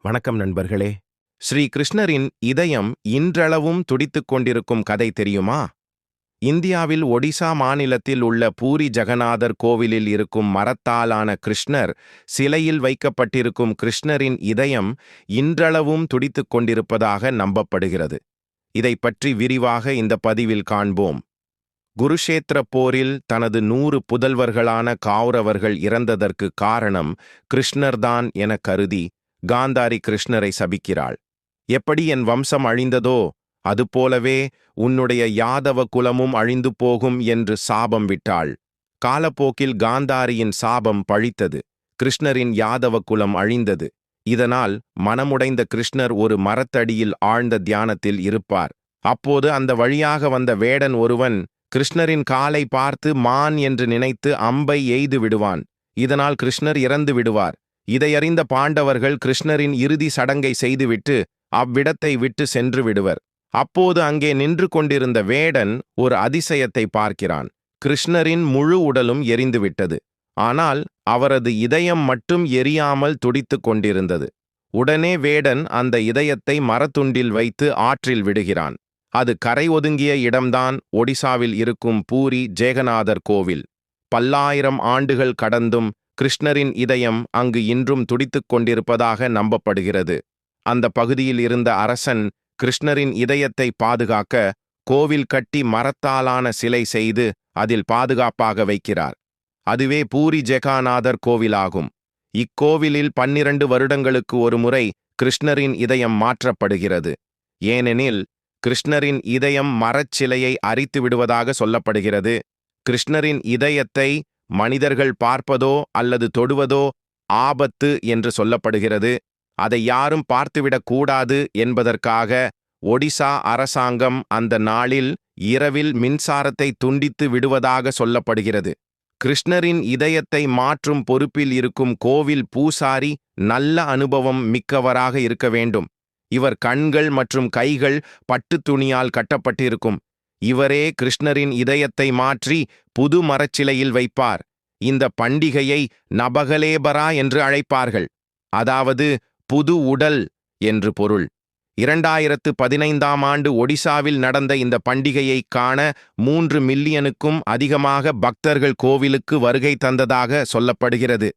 வணக்கம் நண்பர்களே. ஸ்ரீ கிருஷ்ணரின் இதயம் இன்றளவும் துடித்துக் கொண்டிருக்கும் கதை தெரியுமா? இந்தியாவில் ஒடிசா மாநிலத்தில் உள்ள பூரி ஜெகநாதர் கோவிலில் இருக்கும் மரத்தாலான கிருஷ்ணர் சிலையில் வைக்கப்பட்டிருக்கும் கிருஷ்ணரின் இதயம் இன்றளவும் துடித்துக் கொண்டிருப்பதாக நம்பப்படுகிறது. இதைப் பற்றி விரிவாக இந்த பதிவில் காண்போம். குருஷேத்திர போரில் தனது 100 புதல்வர்களான கௌரவர்கள் இறந்ததற்கு காரணம் கிருஷ்ணர்தான் என கருதி காந்தாரி கிருஷ்ணரை சபிக்கிறாள். எப்படி என் வம்சம் அழிந்ததோ அதுபோலவே உன்னுடைய யாதவ குலமும் அழிந்து போகும் என்று சாபம் விட்டாள். காலப்போக்கில் காந்தாரியின் சாபம் பழித்தது. கிருஷ்ணரின் யாதவ குலம் அழிந்தது. இதனால் மனமுடைந்த கிருஷ்ணர் ஒரு மரத்தடியில் ஆழ்ந்த தியானத்தில் இருப்பார். அப்போது அந்த வழியாக வந்த வேடன் ஒருவன் கிருஷ்ணரின் காலை பார்த்து மான் என்று நினைத்து அம்பை எய்து விடுவான். இதனால் கிருஷ்ணர் இறந்து விடுவார். இதையறிந்த பாண்டவர்கள் கிருஷ்ணரின் இறுதி சடங்கை செய்துவிட்டு அவ்விடத்தை விட்டு சென்று விடுவர். அப்போது அங்கே நின்று கொண்டிருந்த வேடன் ஒரு அதிசயத்தை பார்க்கிறான். கிருஷ்ணரின் முழு உடலும் எரிந்துவிட்டது. ஆனால் அவரது இதயம் மட்டும் எரியாமல் துடித்துக் கொண்டிருந்தது. உடனே வேடன் அந்த இதயத்தை மரத்துண்டில் வைத்து ஆற்றில் விடுகிறான். அது கரை ஒதுங்கிய இடம்தான் ஒடிசாவில் இருக்கும் பூரி ஜெகநாதர் கோவில். பல்லாயிரம் ஆண்டுகள் கடந்தும் கிருஷ்ணரின் இதயம் அங்கு இன்றும் துடித்துக் கொண்டிருப்பதாக நம்பப்படுகிறது. அந்த பகுதியில் இருந்த அரசன் கிருஷ்ணரின் இதயத்தை பாதுகாக்க கோவில் கட்டி மரத்தாலான சிலை செய்து அதில் பாதுகாப்பாக வைக்கிறார். அதுவே பூரி ஜெகநாதர் கோவிலாகும். இக்கோவிலில் 12 வருடங்களுக்கு ஒரு முறை கிருஷ்ணரின் இதயம் மாற்றப்படுகிறது. ஏனெனில் கிருஷ்ணரின் இதயம் மரச்சிலையை அரித்து விடுவதாக சொல்லப்படுகிறது. கிருஷ்ணரின் இதயத்தை மனிதர்கள் பார்ப்பதோ அல்லது தொடுவதோ ஆபத்து என்று சொல்லப்படுகிறது. அதை யாரும் பார்த்துவிடக் கூடாது என்பதற்காக ஒடிசா அரசாங்கம் அந்த நாளில் இரவில் மின்சாரத்தை துண்டித்து விடுவதாக சொல்லப்படுகிறது. கிருஷ்ணரின் இதயத்தை மாற்றும் பொறுப்பில் இருக்கும் கோவில் பூசாரி நல்ல அனுபவம் மிக்கவராக இருக்க வேண்டும். இவர் கண்கள் மற்றும் கைகள் பட்டு துணியால் கட்டப்பட்டிருக்கும். இவரே கிருஷ்ணரின் இதயத்தை மாற்றி புது மரச்சிலையில் வைப்பார். இந்த பண்டிகையை நபகலேபரா என்று அழைப்பார்கள். அதாவது புது உடல் என்று பொருள். 2015ஆம் ஆண்டு ஒடிசாவில் நடந்த இந்த பண்டிகையை காண 3 மில்லியனுக்கும் அதிகமாக பக்தர்கள் கோவிலுக்கு வருகை தந்ததாக சொல்லப்படுகிறது.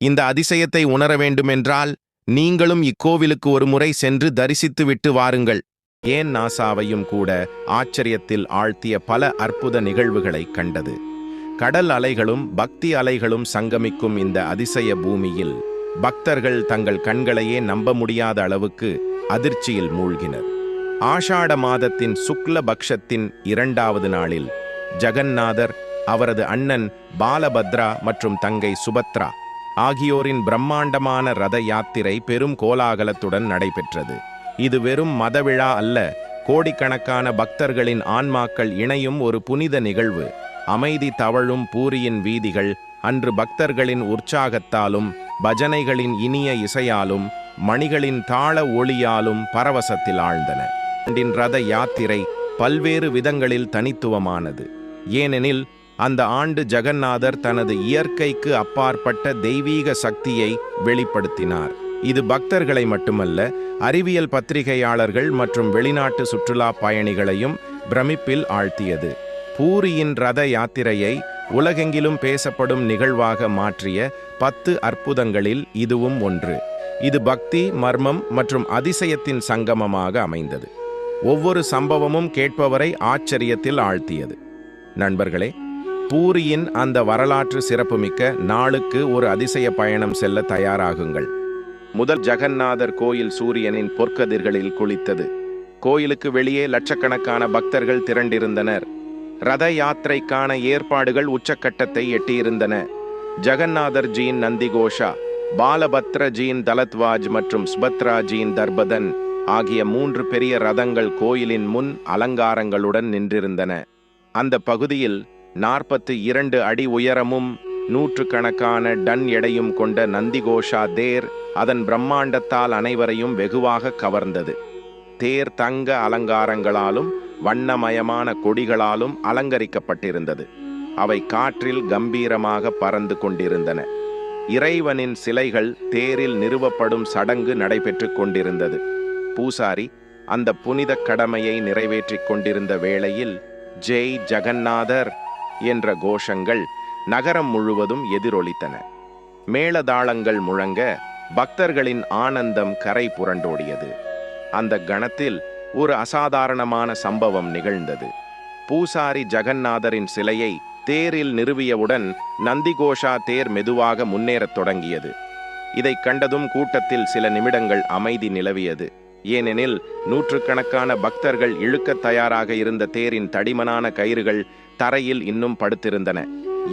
இந்த அதிசயத்தை உணர வேண்டுமென்றால் நீங்களும் இக்கோவிலுக்கு ஒரு முறை சென்று தரிசித்துவிட்டு வாருங்கள். ஏன் நாசாவையும் கூட ஆச்சரியத்தில் ஆழ்த்திய பல அற்புத நிகழ்வுகளை கண்டது. கடல் அலைகளும் பக்தி அலைகளும் சங்கமிக்கும் இந்த அதிசய பூமியில் பக்தர்கள் தங்கள் கண்களையே நம்ப முடியாத அளவுக்கு அதிர்ச்சியில் மூழ்கினர். ஆஷாட மாதத்தின் சுக்ல பக்ஷத்தின் 2வது நாளில் ஜெகந்நாதர், அவரது அண்ணன் பாலபத்ரா மற்றும் தங்கை சுபத்ரா ஆகியோரின் பிரம்மாண்டமான ரத யாத்திரை பெரும் கோலாகலத்துடன் நடைபெற்றது. இது வெறும் மதவிழா அல்ல, கோடிக்கணக்கான பக்தர்களின் ஆன்மாக்கள் இணையும் ஒரு புனித நிகழ்வு. அமைதி தவழும் பூரியின் வீதிகள் அன்று பக்தர்களின் உற்சாகத்தாலும் பஜனைகளின் இனிய இசையாலும் மணிகளின் தாள ஒளியாலும் பரவசத்தில் ஆழ்ந்தன. ரத யாத்திரை பல்வேறு விதங்களில் தனித்துவமானது. ஏனெனில் அந்த ஆண்டு ஜெகந்நாதர் தனது இயற்கைக்கு அப்பாற்பட்ட தெய்வீக சக்தியை வெளிப்படுத்தினார். இது பக்தர்களை மட்டுமல்ல, அறிவியல் பத்திரிகையாளர்கள் மற்றும் வெளிநாட்டு சுற்றுலா பயணிகளையும் பிரமிப்பில் ஆழ்த்தியது. பூரியின் ரத யாத்திரையை உலகெங்கிலும் பேசப்படும் நிகழ்வாக மாற்றிய 10 அற்புதங்களில் இதுவும் ஒன்று. இது பக்தி, மர்மம் மற்றும் அதிசயத்தின் சங்கமமாக அமைந்தது. ஒவ்வொரு சம்பவமும் கேட்பவரை ஆச்சரியத்தில் ஆழ்த்தியது. நண்பர்களே, பூரியின் அந்த வரலாற்று சிறப்புமிக்க நாளுக்கு ஒரு அதிசய பயணம் செல்ல தயாராகுங்கள். முதல் ஜெகந்நாதர் கோயில் சூரியனின் பொற்கதிர்களில் குளித்தது. கோயிலுக்கு வெளியே லட்சக்கணக்கான பக்தர்கள் திரண்டிருந்தனர். ரத யாத்திரைக்கான ஏற்பாடுகள் உச்சக்கட்டத்தை எட்டியிருந்தன. ஜெகந்நாதர்ஜியின் நந்திகோஷா, பாலபத்ரஜியின் தலத்வாஜ் மற்றும் சுபத்ராஜியின் தர்பதன் ஆகிய 3 பெரிய ரதங்கள் கோயிலின் முன் அலங்காரங்களுடன் நின்றிருந்தன. அந்த பகுதியில் 42 அடி உயரமும் 100கணக்கான டன் எடையும் கொண்ட நந்திகோஷா தேர் அதன் பிரம்மாண்டத்தால் அனைவரையும் வெகுவாக கவர்ந்தது. தேர் தங்க அலங்காரங்களாலும் வண்ணமயமான கொடிகளாலும் அலங்கரிக்கப்பட்டிருந்தது. அவை காற்றில் கம்பீரமாக பறந்து கொண்டிருந்தன. இறைவனின் சிலைகள் தேரில் நிறுவப்படும் சடங்கு நடைபெற்றுக் கொண்டிருந்தது. பூசாரி அந்த புனித கடமையை நிறைவேற்றிக் கொண்டிருந்த வேளையில் ஜெய் ஜகன்னாதர் என்ற கோஷங்கள் நகரம் முழுவதும் எதிரொலித்தன. மேளதாளங்கள் முழங்க பக்தர்களின் ஆனந்தம் கரை புரண்டோடியது. அந்த கணத்தில் ஒரு அசாதாரணமான சம்பவம் நிகழ்ந்தது. பூசாரி ஜகன்னாதரின் சிலையை தேரில் நிறுவியவுடன் நந்திகோஷா தேர் மெதுவாக முன்னேறத் தொடங்கியது. இதைக் கண்டதும் கூட்டத்தில் சில நிமிடங்கள் அமைதி நிலவியது. ஏனெனில் நூற்றுக்கணக்கான பக்தர்கள் இழுக்கத் தயாராக இருந்த தேரின் தடிமனான கயிறுகள் தரையில் இன்னும் படுத்திருந்தன.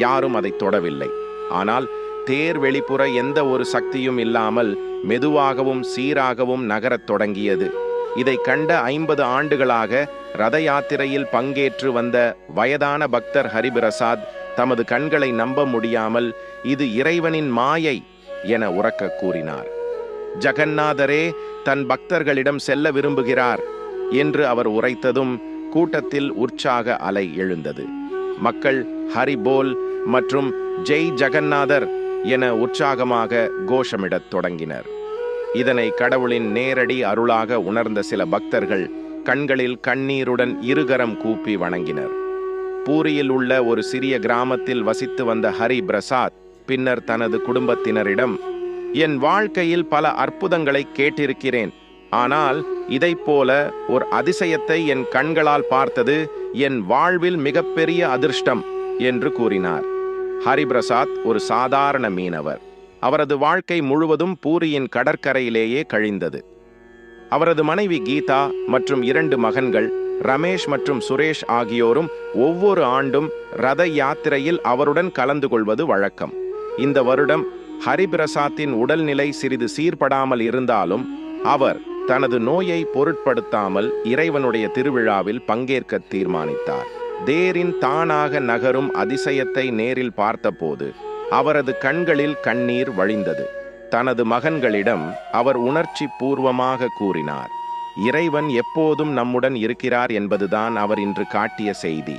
யாரும் அதை தொடவில்லை. ஆனால் தேர் வெளிப்புற எந்த ஒரு சக்தியும் இல்லாமல் மெதுவாகவும் சீராகவும் நகரத் தொடங்கியது. இதை கண்ட 50 ஆண்டுகளாக ரத யாத்திரையில் பங்கேற்று வந்த வயதான பக்தர் ஹரிபிரசாத் தமது கண்களை நம்ப முடியாமல் இது இறைவனின் மாயை என உரக்க கூறினார். ஜகன்னாதரே தன் பக்தர்களிடம் செல்ல விரும்புகிறார் என்று அவர் உரைத்ததும் கூட்டத்தில் உற்சாக அலை எழுந்தது. மக்கள் ஹரிபோல் மற்றும் ஜெய் ஜகன்னாதர் என உற்சாகமாக கோஷமிடத் தொடங்கினர். இதனை கடவுளின் நேரடி அருளாக உணர்ந்த சில பக்தர்கள் கண்களில் கண்ணீருடன் இருகரம் கூப்பி வணங்கினர். பூரியில் உள்ள ஒரு சிறிய கிராமத்தில் வசித்து வந்த ஹரி பிரசாத் பின்னர் தனது குடும்பத்தினரிடம், என் வாழ்க்கையில் பல அற்புதங்களை கேட்டிருக்கிறேன், ஆனால் இதைப்போல ஒரு அதிசயத்தை என் கண்களால் பார்த்தது என் வாழ்வில் மிகப்பெரிய அதிர்ஷ்டம் என்று கூறினார். ஹரிபிரசாத் ஒரு சாதாரண மீனவர். அவரது வாழ்க்கை முழுவதும் பூரியின் கடற்கரையிலேயே கழிந்தது. அவரது மனைவி கீதா மற்றும் 2 மகன்கள் ரமேஷ் மற்றும் சுரேஷ் ஆகியோரும் ஒவ்வொரு ஆண்டும் ரத யாத்திரையில் அவருடன் கலந்து கொள்வது வழக்கம். இந்த வருடம் ஹரிபிரசாத்தின் உடல்நிலை சிறிது சீர்படாமல் இருந்தாலும் அவர் தனது நோயை பொருட்படுத்தாமல் இறைவனுடைய திருவிழாவில் பங்கேற்க தீர்மானித்தார். தேரின் தானாக நகரும் அதிசயத்தை நேரில் பார்த்தபோது அவரது கண்களில் கண்ணீர் வழிந்தது. தனது மகன்களிடம் அவர் உணர்ச்சி பூர்வமாக கூறினார், இறைவன் எப்போதும் நம்முடன் இருக்கிறார் என்பதுதான் அவர் இன்று காட்டிய செய்தி.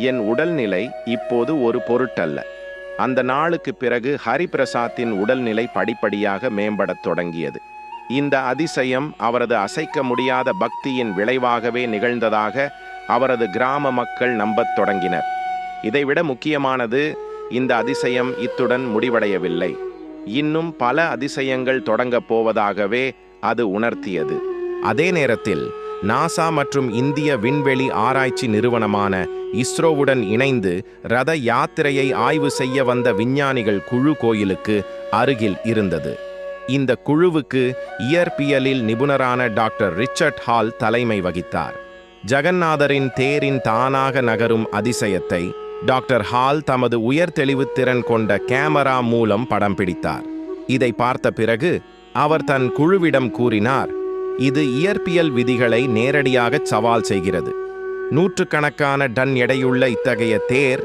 என் உடல்நிலை இப்போது ஒரு பொருட்டல்ல. அந்த நாளுக்கு பிறகு ஹரிபிரசாத்தின் உடல்நிலை படிப்படியாக மேம்படத் தொடங்கியது. இந்த அதிசயம் அவரது அசைக்க முடியாத பக்தியின் விளைவாகவே நிகழ்ந்ததாக அவரது கிராம மக்கள் நம்பத் தொடங்கினர். இதைவிட முக்கியமானது, இந்த அதிசயம் இத்துடன் முடிவடையவில்லை. இன்னும் பல அதிசயங்கள் தொடங்கப் போவதாகவே அது உணர்த்தியது. அதே நேரத்தில் நாசா மற்றும் இந்திய விண்வெளி ஆராய்ச்சி நிறுவனமான இஸ்ரோவுடன் இணைந்து ரத யாத்திரையை ஆய்வு செய்ய வந்த விஞ்ஞானிகள் குழு கோயிலுக்கு அருகில் இருந்தது. இந்த குழுவுக்கு இயற்பியலில் நிபுணரான டாக்டர் ரிச்சர்ட் ஹால் தலைமை வகித்தார். ஜகன்னாதரின் தேரின் தானாக நகரும் அதிசயத்தை டாக்டர் ஹால் தமது உயர் தெளிவுத்திறன் கொண்ட கேமரா மூலம் படம் பிடித்தார். இதை பார்த்த பிறகு அவர் தன் குழுவிடம் கூறினார், இது இயற்பியல் விதிகளை நேரடியாக சவால் செய்கிறது. நூற்றுக்கணக்கான டன் எடையுள்ள இத்தகைய தேர்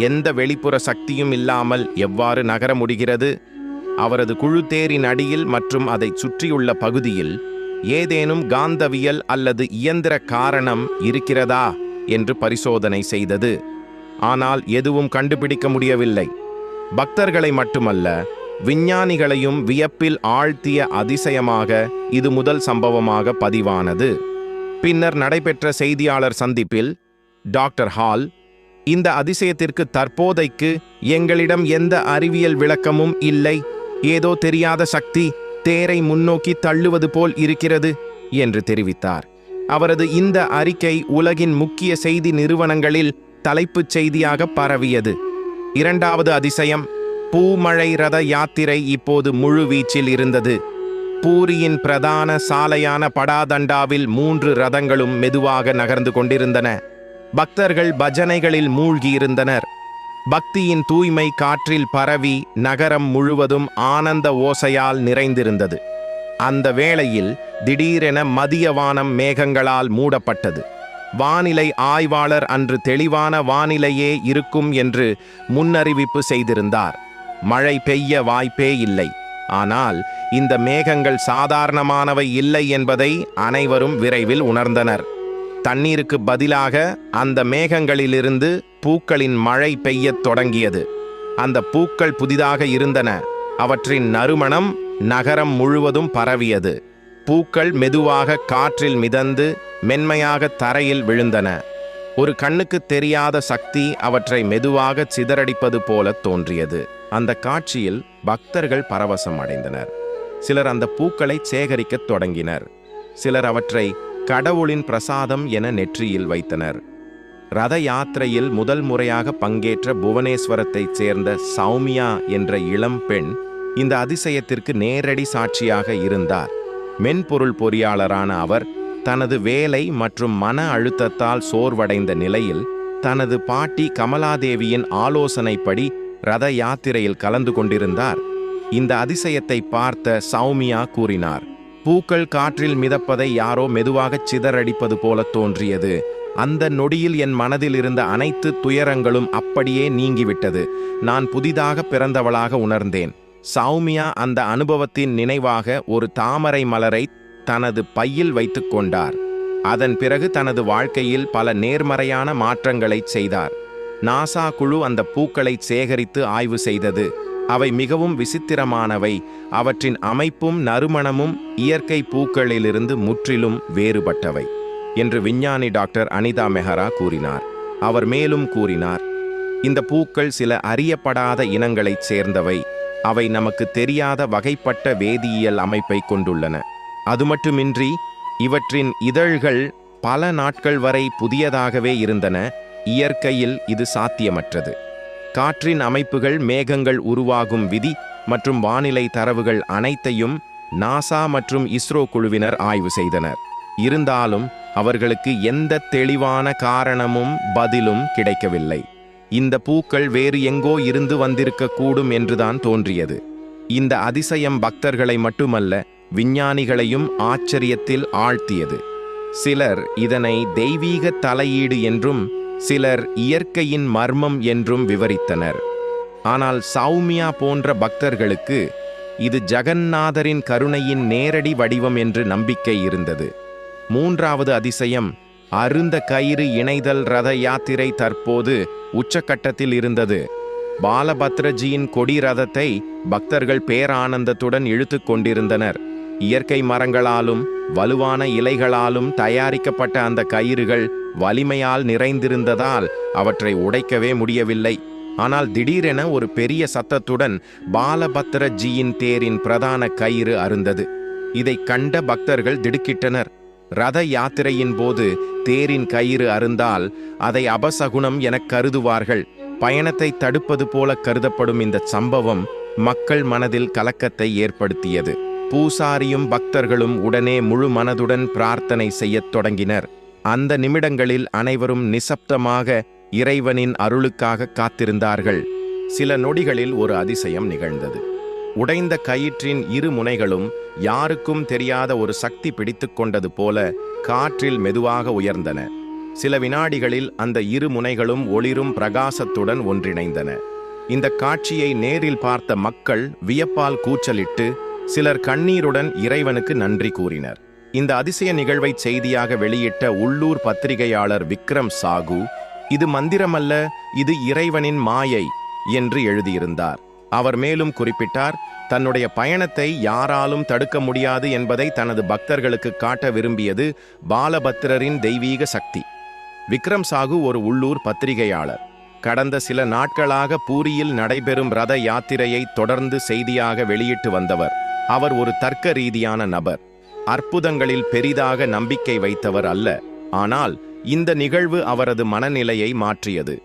எந்த வெளிப்புற சக்தியும் இல்லாமல் எவ்வாறு நகர முடிகிறது? அவரது குழு தேரின் அடியில் மற்றும் அதை சுற்றியுள்ள பகுதியில் ஏதேனும் காந்தவியல் அல்லது இயந்திர காரணம் இருக்கிறதா என்று பரிசோதனை செய்தது. ஆனால் எதுவும் கண்டுபிடிக்க முடியவில்லை. பக்தர்களை மட்டுமல்ல, விஞ்ஞானிகளையும் வியப்பில் ஆழ்த்திய அதிசயமாக இது முதல் சம்பவமாக பதிவானது. பின்னர் நடைபெற்ற செய்தியாளர் சந்திப்பில் டாக்டர் ஹால், இந்த அதிசயத்திற்கு தற்போதைக்கு எங்களிடம் எந்த அறிவியல் விளக்கமும் இல்லை, ஏதோ தெரியாத சக்தி தேரை முன்னோக்கி தள்ளுவது போல் இருக்கிறது என்று தெரிவித்தார். அவரது இந்த அறிக்கை உலகின் முக்கிய செய்தி நிறுவனங்களில் தலைப்புச் செய்தியாக பரவியது. 2வது அதிசயம், பூமழை ரத யாத்திரை இப்போது முழு வீச்சில் இருந்தது. பூரியின் பிரதான சாலையான படாதண்டாவில் 3 ரதங்களும் மெதுவாக நகர்ந்து கொண்டிருந்தன. பக்தர்கள் பஜனைகளில் மூழ்கியிருந்தனர். பக்தியின் தூய்மை காற்றில் பரவி நகரம் முழுவதும் ஆனந்த ஓசையால் நிறைந்திருந்தது. அந்த வேளையில் திடீரென மதிய வானம் மேகங்களால் மூடப்பட்டது. வானிலை ஆய்வாளர் அன்று தெளிவான வானிலையே இருக்கும் என்று முன்னறிவிப்பு செய்திருந்தார். மழை பெய்ய வாய்ப்பே இல்லை. ஆனால் இந்த மேகங்கள் சாதாரணமானவை இல்லை என்பதை அனைவரும் விரைவில் உணர்ந்தனர். தண்ணீருக்கு பதிலாக அந்த மேகங்களிலிருந்து பூக்களின் மழை பெய்யத் தொடங்கியது. அந்த பூக்கள் புதிதாக இருந்தன, அவற்றின் நறுமணம் நகரம் முழுவதும் பரவியது. பூக்கள் மெதுவாக காற்றில் மிதந்து மென்மையாக தரையில் விழுந்தன. ஒரு கண்ணுக்கு தெரியாத சக்தி அவற்றை மெதுவாக சிதறடிப்பது போல தோன்றியது. அந்த காட்சியில் பக்தர்கள் பரவசம் அடைந்தனர். சிலர் அந்த பூக்களை சேகரிக்கத் தொடங்கினர். சிலர் அவற்றை கடவுளின் பிரசாதம் என நெற்றியில் வைத்தனர். ரத யாத்திரையில் முதல் முறையாக பங்கேற்ற புவனேஸ்வரத்தைச் சேர்ந்த சௌமியா என்ற இளம் பெண் இந்த அதிசயத்திற்கு நேரடி சாட்சியாக இருந்தார். மென்பொருள் பொறியாளரான அவர் தனது வேலை மற்றும் மன அழுத்தத்தால் சோர்வடைந்த நிலையில் தனது பாட்டி கமலாதேவியின் ஆலோசனைப்படி ரத யாத்திரையில் கலந்து கொண்டிருந்தார். இந்த அதிசயத்தை பார்த்த சௌமியா கூறினார், பூக்கள் காற்றில் மிதப்பதை யாரோ மெதுவாகச் சிதறடிப்பது போல தோன்றியது. அந்த நொடியில் என் மனதில் இருந்த அனைத்து துயரங்களும் அப்படியே நீங்கிவிட்டது. நான் புதிதாக பிறந்தவளாக உணர்ந்தேன். சௌமியா அந்த அனுபவத்தின் நினைவாக ஒரு தாமரை மலரை தனது பையில் வைத்துக் கொண்டார். அதன் பிறகு தனது வாழ்க்கையில் பல நேர்மறையான மாற்றங்களை செய்தார். நாசா குழு அந்த பூக்களை சேகரித்து ஆய்வு செய்தது. அவை மிகவும் விசித்திரமானவை. அவற்றின் அமைப்பும் நறுமணமும் இயற்கை பூக்களிலிருந்து முற்றிலும் வேறுபட்டவை என்று விஞ்ஞானி டாக்டர் அனிதா மெஹரா கூறினார். அவர் மேலும் கூறினார், இந்த பூக்கள் சில அறியப்படாத இனங்களைச் சேர்ந்தவை. அவை நமக்கு தெரியாத வகைப்பட்ட வேதியியல் அமைப்பை கொண்டுள்ளன. அது மட்டுமின்றி இவற்றின் இதழ்கள் பல நாட்கள் வரை புதியதாகவே இருந்தன. இயற்கையில் இது சாத்தியமற்றது. காற்றின் அமைப்புகள், மேகங்கள் உருவாகும் விதி மற்றும் வானிலை தரவுகள் அனைத்தையும் நாசா மற்றும் இஸ்ரோ குழுவினர் ஆய்வு செய்தனர். இருந்தாலும் அவர்களுக்கு எந்த தெளிவான காரணமும் பதிலும் கிடைக்கவில்லை. இந்த பூக்கள் வேறு எங்கோ இருந்து வந்திருக்கக்கூடும் என்றுதான் தோன்றியது. இந்த அதிசயம் பக்தர்களை மட்டுமல்ல, விஞ்ஞானிகளையும் ஆச்சரியத்தில் ஆழ்த்தியது. சிலர் இதனை தெய்வீக தலையீடு என்றும் சிலர் இயற்கையின் மர்மம் என்றும் விவரித்தனர். ஆனால் சௌமியா போன்ற பக்தர்களுக்கு இது ஜகந்நாதரின் கருணையின் நேரடி வடிவம் என்று நம்பிக்கை இருந்தது. மூன்றாவது அதிசயம், அருந்த கயிறு இணைதல் ரத யாத்திரை தற்போது உச்சக்கட்டத்தில் இருந்தது. பாலபத்ரஜியின் கொடி ரதத்தை பக்தர்கள் பேரானந்தத்துடன் இழுத்து கொண்டிருந்தனர். இயற்கை மரங்களாலும் வலுவான இலைகளாலும் தயாரிக்கப்பட்ட அந்த கயிறுகள் வலிமையால் நிறைந்திருந்ததால் அவற்றை உடைக்கவே முடியவில்லை. ஆனால் திடீரென ஒரு பெரிய சத்தத்துடன் பாலபத்ரஜியின் தேரின் பிரதான கயிறு அறுந்தது. இதை கண்ட பக்தர்கள் திடுக்கிட்டனர். ரத யாத்திரையின் போது தேரின் கயிறு அறுந்தால் அதை அபசகுனம் எனக் கருதுவார்கள். பயணத்தை தடுப்பது போல கருதப்படும் இந்த சம்பவம் மக்கள் மனதில் கலக்கத்தை ஏற்படுத்தியது. பூசாரியும் பக்தர்களும் உடனே முழு மனதுடன் பிரார்த்தனை செய்யத் தொடங்கினர். அந்த நிமிடங்களில் அனைவரும் நிசப்தமாக இறைவனின் அருளுக்காக காத்திருந்தார்கள். சில நொடிகளில் ஒரு அதிசயம் நிகழ்ந்தது. உடைந்த கயிற்றின் இரு முனைகளும் யாருக்கும் தெரியாத ஒரு சக்தி பிடித்து கொண்டது போல காற்றில் மெதுவாக உயர்ந்தன. சில வினாடிகளில் அந்த இரு முனைகளும் ஒளிரும் பிரகாசத்துடன் ஒன்றிணைந்தன. இந்த காட்சியை நேரில் பார்த்த மக்கள் வியப்பால் கூச்சலிட்டு சிலர் கண்ணீருடன் இறைவனுக்கு நன்றி கூறினர். இந்த அதிசய நிகழ்வை செய்தியாக வெளியிட்ட உள்ளூர் பத்திரிகையாளர் விக்ரம் சாகு, இது மந்திரமல்ல, இது இறைவனின் மாயை என்று எழுதியிருந்தார். அவர் மேலும் குறிப்பிட்டார், தன்னுடைய பயணத்தை யாராலும் தடுக்க முடியாது என்பதை தனது பக்தர்களுக்கு காட்ட விரும்பியது பாலபத்திரரின் தெய்வீக சக்தி. விக்ரம் சாகு ஒரு உள்ளூர் பத்திரிகையாளர். கடந்த சில நாட்களாக பூரியில் நடைபெறும் ரத யாத்திரையை தொடர்ந்து செய்தியாக வெளியிட்டு வந்தவர். அவர் ஒரு தர்க்க ரீதியான நபர். அற்புதங்களில் பெரிதாக நம்பிக்கை வைத்தவர் அல்ல. ஆனால் இந்த நிகழ்வு அவரது மனநிலையை மாற்றியது.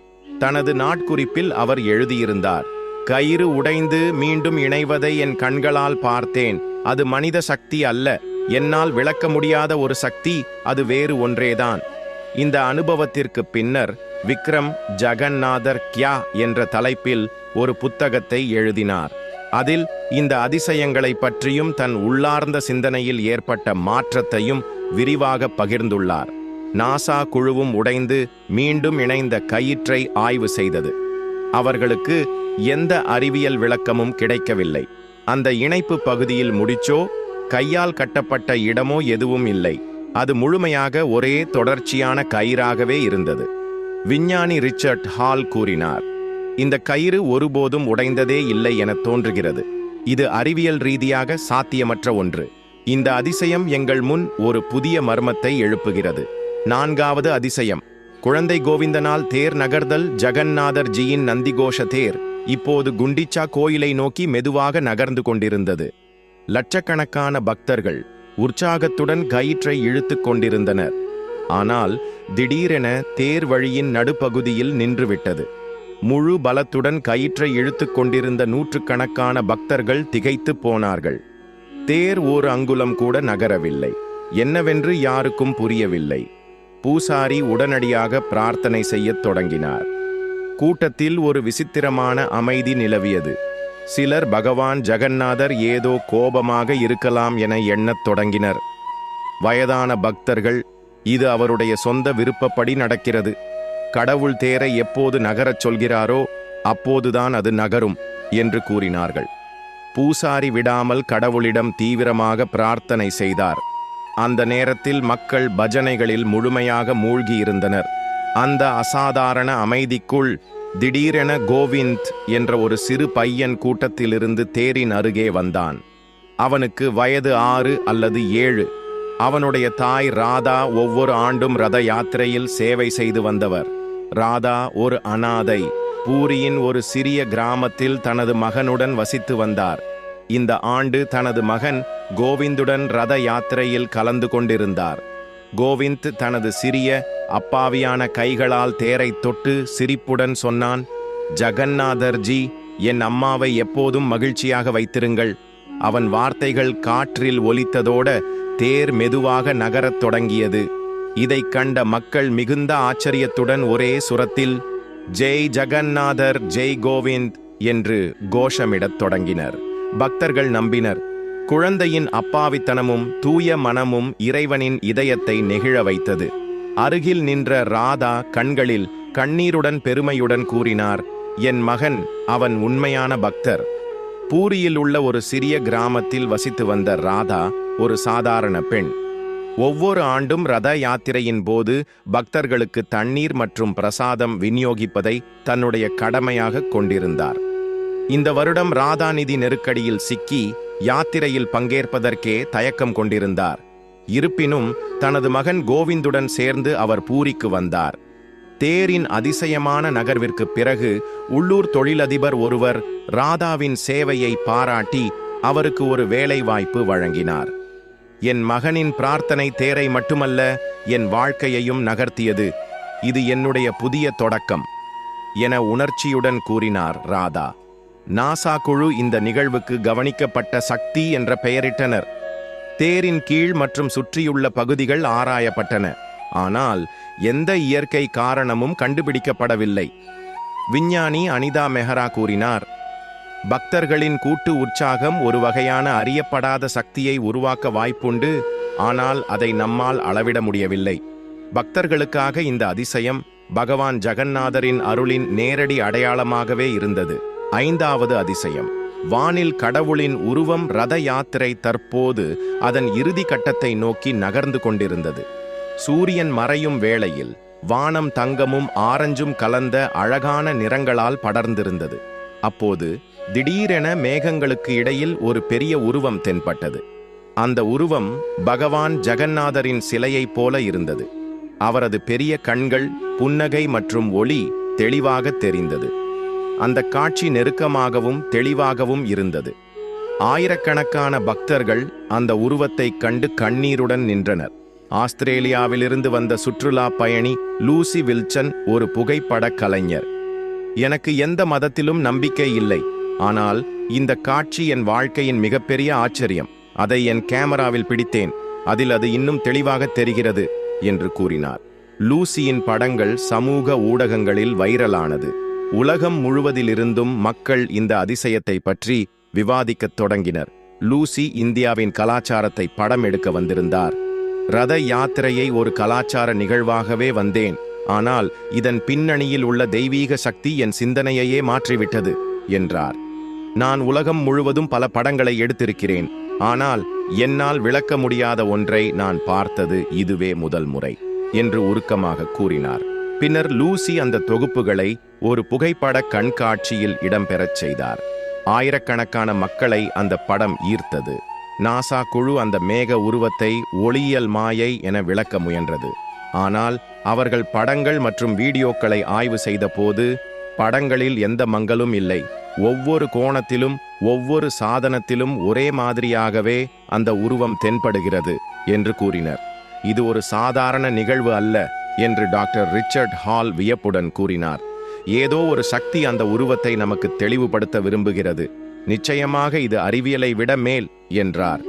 தனது நாட்குறிப்பில் அவர் எழுதியிருந்தார், கயிறு உடைந்து மீண்டும் இணைவதை என் கண்களால் பார்த்தேன். அது மனித சக்தி அல்ல, என்னால் விளக்க முடியாத ஒரு சக்தி, அது வேறு ஒன்றேதான். இந்த அனுபவத்திற்கு பின்னர் விக்ரம் ஜகந்நாதர் கியா என்ற தலைப்பில் ஒரு புத்தகத்தை எழுதினார். அதில் இந்த அதிசயங்களை பற்றியும் தன் உள்ளார்ந்த சிந்தனையில் ஏற்பட்ட மாற்றத்தையும் விரிவாக பகிர்ந்துள்ளார். நாசா குழுவும் உடைந்து மீண்டும் இணைந்த கயிற்றை ஆய்வு செய்தது. அவர்களுக்கு எந்த அறிவியல் விளக்கமும் கிடைக்கவில்லை. அந்த இணைப்பு பகுதியில் முடிச்சோ கையால் கட்டப்பட்ட இடமோ எதுவும் இல்லை. அது முழுமையாக ஒரே தொடர்ச்சியான கயிறாகவே இருந்தது. விஞ்ஞானி ரிச்சர்ட் ஹால் கூறினார், இந்த கயிறு ஒருபோதும் உடைந்ததே இல்லை என தோன்றுகிறது. இது அறிவியல் ரீதியாக சாத்தியமற்ற ஒன்று. இந்த அதிசயம் எங்கள் முன் ஒரு புதிய மர்மத்தை எழுப்புகிறது. 4வது அதிசயம். குழந்தை கோவிந்தனால் தேர் நகர்தல். ஜகந்நாதர் ஜியின் நந்திகோஷ தேர் இப்போது குண்டிச்சா கோயிலை நோக்கி மெதுவாக நகர்ந்து கொண்டிருந்தது. லட்சக்கணக்கான பக்தர்கள் உற்சாகத்துடன் கயிற்றை இழுத்துக் கொண்டிருந்தனர். ஆனால் திடீரென தேர் வழியின் நடுப்பகுதியில் நின்றுவிட்டது. முழு பலத்துடன் கயிற்றை இழுத்துக் கொண்டிருந்த நூற்றுக்கணக்கான பக்தர்கள் திகைத்து போனார்கள். தேர் ஓர் அங்குலம் கூட நகரவில்லை. என்னவென்று யாருக்கும் புரியவில்லை. பூசாரி உடனடியாக பிரார்த்தனை செய்யத் தொடங்கினார். கூட்டத்தில் ஒரு விசித்திரமான அமைதி நிலவியது. சிலர் பகவான் ஜகந்நாதர் ஏதோ கோபமாக இருக்கலாம் என எண்ணத் தொடங்கினர். வயதான பக்தர்கள், இது அவருடைய சொந்த விருப்பப்படி நடக்கிறது. கடவுள் தேரை எப்போது நகரச் சொல்கிறாரோ அப்போதுதான் அது நகரும் என்று கூறினார்கள். பூசாரி விடாமல் கடவுளிடம் தீவிரமாக பிரார்த்தனை செய்தார். அந்த நேரத்தில் மக்கள் பஜனைகளில் முழுமையாக மூழ்கியிருந்தனர். அந்த அசாதாரண அமைதிக்குள் திடீரென கோவிந்த் என்ற ஒரு சிறு பையன் கூட்டத்திலிருந்து தேரின் அருகே வந்தான். அவனுக்கு வயது 6 அல்லது 7. அவனுடைய தாய் ராதா ஒவ்வொரு ஆண்டும் ரத யாத்திரையில் சேவை செய்து வந்தவர். ராதா ஒரு அனாதை. பூரியின் ஒரு சிறிய கிராமத்தில் தனது மகனுடன் வசித்து வந்தார். இந்த ஆண்டு தனது மகன் கோவிந்துடன் ரத யாத்திரையில் கலந்து கொண்டிருந்தார். கோவிந்த் தனது சிறிய அப்பாவியான கைகளால் தேரை தொட்டு சிரிப்புடன் சொன்னான், ஜகந்நாதர்ஜி, என் அம்மாவை எப்போதும் மகிழ்ச்சியாக வைத்திருங்கள். அவன் வார்த்தைகள் காற்றில் ஒலித்ததோட தேர் மெதுவாக நகரத் தொடங்கியது. இதைக் கண்ட மக்கள் மிகுந்த ஆச்சரியத்துடன் ஒரே சுரத்தில் ஜெய் ஜகந்நாதர், ஜெய் கோவிந்த் என்று கோஷமிடத் தொடங்கினர். பக்தர்கள் நம்பினர். குழந்தையின் அப்பாவித்தனமும் தூய மனமும் இறைவனின் இதயத்தை நெகிழ வைத்தது. அருகில் நின்ற ராதா கண்களில் கண்ணீருடன் பெருமையுடன் கூறினார், என் மகன், அவன் உண்மையான பக்தர். பூரியில் உள்ள ஒரு சிறிய கிராமத்தில் வசித்து வந்த ராதா ஒரு சாதாரண பெண். ஒவ்வொரு ஆண்டும் ரத யாத்திரையின் போது பக்தர்களுக்கு தண்ணீர் மற்றும் பிரசாதம் விநியோகிப்பதை தன்னுடைய கடமையாக கொண்டிருந்தார். இந்த வருடம் ராதா நிதி நெருக்கடியில் சிக்கி யாத்திரையில் பங்கேற்பதற்கே தயக்கம் கொண்டிருந்தார். இருப்பினும் தனது மகன் கோவிந்துடன் சேர்ந்து அவர் பூரிக்கு வந்தார். தேரின் அதிசயமான நகர்விற்கு பிறகு உள்ளூர் தொழிலதிபர் ஒருவர் ராதாவின் சேவையை பாராட்டி அவருக்கு ஒரு வேலைவாய்ப்பு வழங்கினார். என் மகனின் பிரார்த்தனை தேரை மட்டுமல்ல, என் வாழ்க்கையையும் நகர்த்தியது. இது என்னுடைய புதிய தொடக்கம் என உணர்ச்சியுடன் கூறினார் ராதா. நாசா குழு இந்த நிகழ்வுக்கு கவனிக்கப்பட்ட சக்தி என்ற பெயரிட்டனர். தேரின் கீழ் மற்றும் சுற்றியுள்ள பகுதிகள் ஆராயப்பட்டன. ஆனால் எந்த இயற்கை காரணமும் கண்டுபிடிக்கப்படவில்லை. விஞ்ஞானி அனிதா மெஹ்ரா கூறினார், பக்தர்களின் கூட்டு உற்சாகம் ஒரு வகையான அறியப்படாத சக்தியை உருவாக்க வாய்ப்புண்டு, ஆனால் அதை நம்மால் அளவிட முடியவில்லை. பக்தர்களுக்காக இந்த அதிசயம் பகவான் ஜகந்நாதரின் அருளின் நேரடி அடையாளமாகவே இருந்தது. 5வது அதிசயம். வானில் கடவுளின் உருவம். ரத யாத்திரை தற்போது அதன் இறுதி கட்டத்தை நோக்கி நகர்ந்து கொண்டிருந்தது. சூரியன் மறையும் வேளையில் வானம் தங்கமும் ஆரஞ்சும் கலந்த அழகான நிறங்களால் படர்ந்திருந்தது. அப்போது திடீரென மேகங்களுக்கு இடையில் ஒரு பெரிய உருவம் தென்பட்டது. அந்த உருவம் பகவான் ஜகந்நாதரின் சிலையைப் போல இருந்தது. அவரது பெரிய கண்கள், புன்னகை மற்றும் ஒளி தெளிவாக தெரிந்தது. அந்த காட்சி நெருக்கமாகவும் தெளிவாகவும் இருந்தது. ஆயிரக்கணக்கான பக்தர்கள் அந்த உருவத்தைக் கண்டு கண்ணீருடன் நின்றனர். ஆஸ்திரேலியாவிலிருந்து வந்த சுற்றுலா பயணி லூசி வில்சன் ஒரு புகைப்படக் கலைஞர். எனக்கு எந்த மதத்திலும் நம்பிக்கை இல்லை, ஆனால் இந்த காட்சி என் வாழ்க்கையின் மிகப்பெரிய ஆச்சரியம். அதை என் கேமராவில் பிடித்தேன், அதில் அது இன்னும் தெளிவாக தெரிகிறது என்று கூறினார். லூசியின் படங்கள் சமூக ஊடகங்களில் வைரலானது. உலகம் முழுவதிலிருந்தும் மக்கள் இந்த அதிசயத்தை பற்றி விவாதிக்கத் தொடங்கினர். லூசி இந்தியாவின் கலாச்சாரத்தை படம் எடுக்க வந்திருந்தார். ரத யாத்திரையை ஒரு கலாச்சார நிகழ்வாகவே வந்தேன், ஆனால் இதன் பின்னணியில் உள்ள தெய்வீக சக்தி என் சிந்தனையையே மாற்றிவிட்டது என்றார். நான் உலகம் முழுவதும் பல படங்களை எடுத்திருக்கிறேன், ஆனால் என்னால் விளக்க முடியாத ஒன்றை நான் பார்த்தது இதுவே முதல் முறை என்று உருக்கமாக கூறினார். பின்னர் லூசி அந்த தொகுப்புகளை ஒரு புகைப்பட கண்காட்சியில் இடம்பெறச் செய்தார். ஆயிரக்கணக்கான மக்களை அந்த படம் ஈர்த்தது. நாசா குழு அந்த மேக உருவத்தை ஒளியியல் மாயை என விளக்க முயன்றது. ஆனால் அவர்கள் படங்கள் மற்றும் வீடியோக்களை ஆய்வு செய்தபோது படங்களில் எந்த மங்கலும் இல்லை. ஒவ்வொரு கோணத்திலும் ஒவ்வொரு சாதனத்திலும் ஒரே மாதிரியாகவே அந்த உருவம் தென்படுகிறது என்று கூறினர். இது ஒரு சாதாரண நிகழ்வு அல்ல என்று டாக்டர் ரிச்சர்ட் ஹால் வியப்புடன் கூறினார். ஏதோ ஒரு சக்தி அந்த உருவத்தை நமக்கு தெளிவுபடுத்த விரும்புகிறது. நிச்சயமாக இது அறிவியலை விட மேல் என்றார்.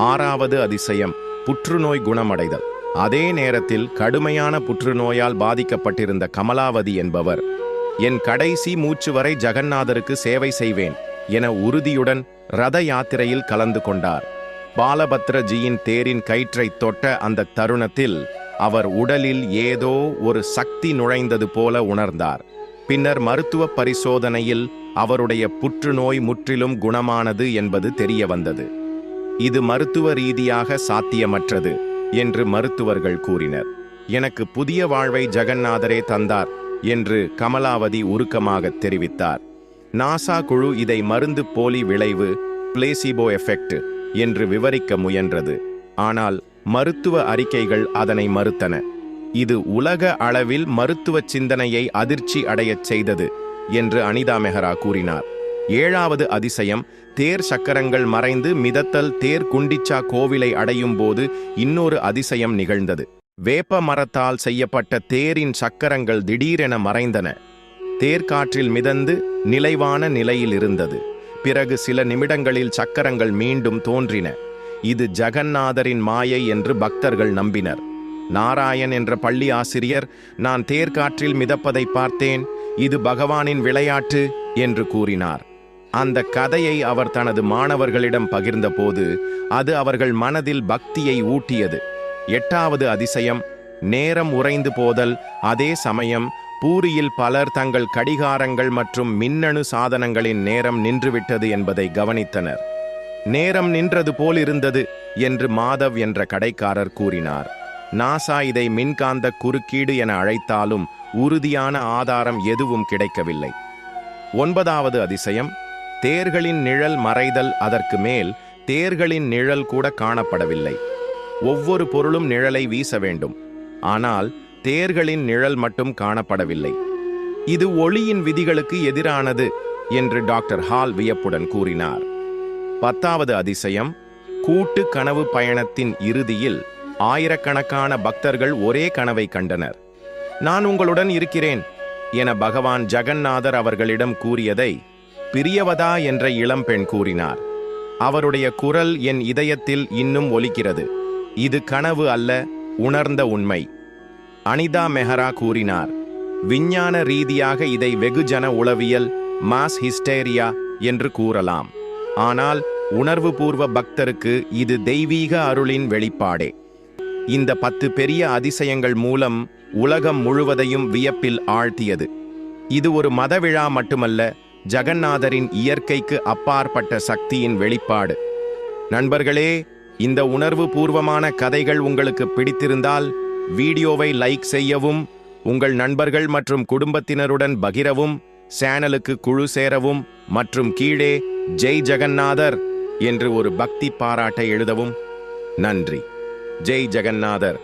6வது அதிசயம், புற்றுநோய் குணமடைதல். அதே நேரத்தில் கடுமையான புற்றுநோயால் பாதிக்கப்பட்டிருந்த கமலாவதி என்பவர், என் கடைசி மூச்சு வரை ஜகந்நாதருக்கு சேவை செய்வேன் என உறுதியுடன் ரத யாத்திரையில் கலந்து கொண்டார். பாலபத்ரஜியின் தேரின் கயிற்றை தொட்ட அந்த தருணத்தில் அவர் உடலில் ஏதோ ஒரு சக்தி நுழைந்தது போல உணர்ந்தார். பின்னர் மருத்துவ பரிசோதனையில் அவருடைய புற்றுநோய் முற்றிலும் குணமானது என்பது தெரிய வந்தது. இது மருத்துவ ரீதியாக சாத்தியமற்றது என்று மருத்துவர்கள் கூறினர். எனக்கு புதிய வாழ்வை ஜகந்நாதரே தந்தார் என்று கமலாவதி உருக்கமாக தெரிவித்தார். நாசா குழு இதை மருந்து போலி விளைவு, பிளேசிபோ எஃபெக்ட் என்று விவரிக்க முயன்றது. ஆனால் மருத்துவ அறிக்கைகள் அதனை மறுத்தன. இது உலக அளவில் மருத்துவ சிந்தனையை அதிர்ச்சி அடையச் செய்தது என்று அனிதா மெஹ்ரா கூறினார். 7வது அதிசயம், தேர் சக்கரங்கள் மறைந்து மிதத்தல். தேர் குண்டிச்சா கோவிலை அடையும் போது இன்னொரு அதிசயம் நிகழ்ந்தது. வேப்ப மரத்தால் செய்யப்பட்ட தேரின் சக்கரங்கள் திடீரென மறைந்தன. தேர் காற்றில் மிதந்து நிலைவான நிலையில் இருந்தது. பிறகு சில நிமிடங்களில் சக்கரங்கள் மீண்டும் தோன்றின. இது ஜகந்நாதரின் மாயை என்று பக்தர்கள் நம்பினர். நாராயண் என்ற பள்ளி ஆசிரியர், நான் தேர்காற்றில் மிதப்பதை பார்த்தேன், இது பகவானின் விளையாட்டு என்று கூறினார். அந்த கதையை அவர் தனது மாணவர்களிடம் பகிர்ந்தபோது அது அவர்கள் மனதில் பக்தியை ஊட்டியது. 8வது அதிசயம், நேரம் உறைந்து போதல். அதே சமயம் பூரியில் பலர் தங்கள் கடிகாரங்கள் மற்றும் மின்னணு சாதனங்களின் நேரம் நின்றுவிட்டது என்பதை கவனித்தனர். நேரம் நின்றது போலிருந்தது என்று மாதவ் என்ற கடைக்காரர் கூறினார். நாசா இதை மின்காந்த குறுக்கீடு என அழைத்தாலும் உறுதியான ஆதாரம் எதுவும் கிடைக்கவில்லை. 9வது அதிசயம், தேர்களின் நிழல் மறைதல். அதற்கு மேல் தேர்களின் நிழல் கூட காணப்படவில்லை. ஒவ்வொரு பொருளும் நிழலை வீச வேண்டும், ஆனால் தேர்களின் நிழல் மட்டும் காணப்படவில்லை. இது ஒளியின் விதிகளுக்கு எதிரானது என்று டாக்டர் ஹால் வியப்புடன் கூறினார். 10வது அதிசயம், கூட்டு கனவு பயணத்தின் இறுதியில் ஆயிரக்கணக்கான பக்தர்கள் ஒரே கனவை கண்டனர். நான் உங்களுடன் இருக்கிறேன் என பகவான் ஜகந்நாதர் அவர்களிடம் கூறியதை பிரியவதா என்ற இளம்பெண் கூறினார். அவருடைய குரல் என் இதயத்தில் இன்னும் ஒலிக்கிறது. இது கனவு அல்ல, உணர்ந்த உண்மை. அனிதா மெஹ்ரா கூறினார், விஞ்ஞான ரீதியாக இதை வெகுஜன உளவியல், மாஸ் ஹிஸ்டேரியா என்று கூறலாம். ஆனால் உணர்வுபூர்வ பக்தருக்கு இது தெய்வீக அருளின் வெளிப்பாடே. இந்த 10 பெரிய அதிசயங்கள் மூலம் உலகம் முழுவதையும் வியப்பில் ஆழ்த்தியது. இது ஒரு மத விழா மட்டுமல்ல, ஜகந்நாதரின் இயற்கைக்கு அப்பாற்பட்ட சக்தியின் வெளிப்பாடு. நண்பர்களே, இந்த உணர்வு பூர்வமான கதைகள் உங்களுக்கு பிடித்திருந்தால் வீடியோவை லைக் செய்யவும், உங்கள் நண்பர்கள் மற்றும் குடும்பத்தினருடன் பகிரவும், சேனலுக்கு குழு சேரவும் மற்றும் கீழே ஜெய் ஜகந்நாதர் என்று ஒரு பக்தி பாராட்டை எழுதவும். நன்றி. ஜெய் ஜகந்நாதர்.